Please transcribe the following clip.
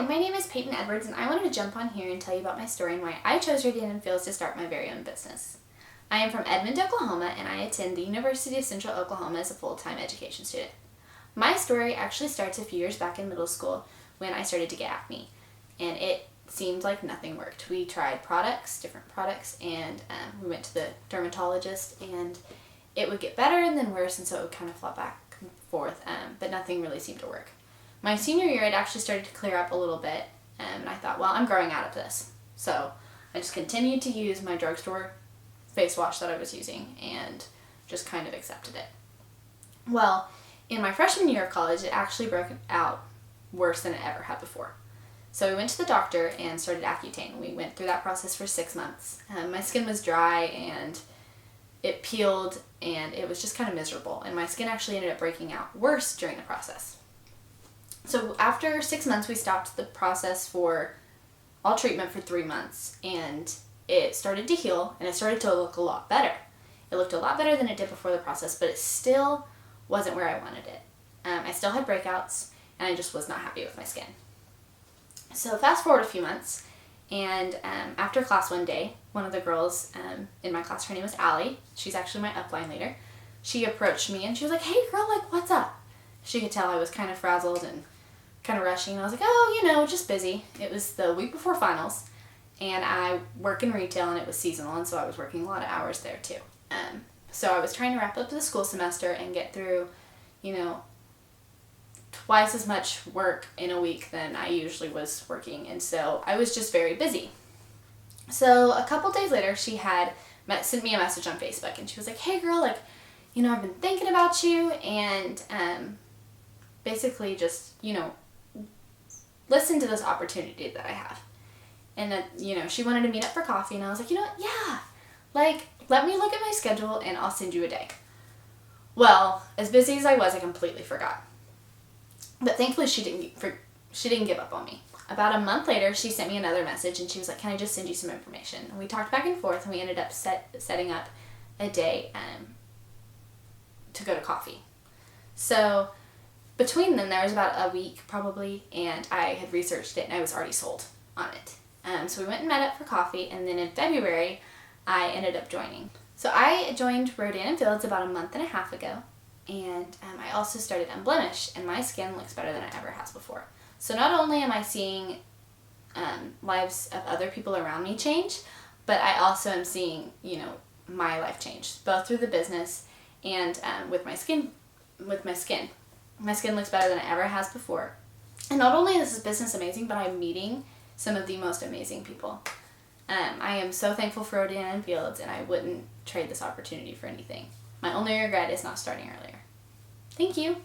Hi, my name is Peyton Edwards, and I wanted to jump on here and tell you about my story and why I chose Radiant & Fields to start my very own business. I am from Edmond, Oklahoma, and I attend the University of Central Oklahoma as a full-time education student. My story actually starts a few years back in middle school when I started to get acne, and it seemed like nothing worked. We tried different products, and we went to the dermatologist, and it would get better and then worse, and so it would kind of flop back and forth, but nothing really seemed to work. My senior year, it actually started to clear up a little bit, and I thought, well, I'm growing out of this. So I just continued to use my drugstore face wash that I was using and just kind of accepted it. Well, in my freshman year of college, it actually broke out worse than it ever had before. So we went to the doctor and started Accutane. We went through that process for 6 months. My skin was dry and it peeled and it was just kind of miserable. And my skin actually ended up breaking out worse during the process. So after 6 months, we stopped the process for all treatment for 3 months, and it started to heal, and it started to look a lot better. It looked a lot better than it did before the process, but it still wasn't where I wanted it. I still had breakouts, and I just was not happy with my skin. So fast forward a few months, and after class one day, one of the girls in my class, her name was Allie, she's actually my upline leader, she approached me, and she was like, "Hey girl, like, what's up?" She could tell I was kind of frazzled and kind of rushing. And I was like, oh, just busy. It was the week before finals, and I work in retail, and it was seasonal, and so I was working a lot of hours there too. So I was trying to wrap up the school semester and get through, twice as much work in a week than I usually was working, and so I was just very busy. So a couple days later, she had sent me a message on Facebook, and she was like, "Hey girl, like, I've been thinking about you, and basically just, listen to this opportunity that I have." And that, she wanted to meet up for coffee, and I was like, yeah, like, let me look at my schedule and I'll send you a day. Well, as busy as I was, I completely forgot. But thankfully she didn't give up on me. About a month later, she sent me another message, and she was like, "Can I just send you some information?" And we talked back and forth, and we ended up setting up a day to go to coffee. So between them, there was about a week probably, and I had researched it, and I was already sold on it. So we went and met up for coffee, and then in February, I ended up joining. So I joined Radiant & Fields about a month and a half ago, and I also started Unblemished, and my skin looks better than it ever has before. So not only am I seeing lives of other people around me change, but I also am seeing, my life change, both through the business and with my skin. My skin looks better than it ever has before. And not only is this business amazing, but I'm meeting some of the most amazing people. I am so thankful for Radiant & Fields, and I wouldn't trade this opportunity for anything. My only regret is not starting earlier. Thank you.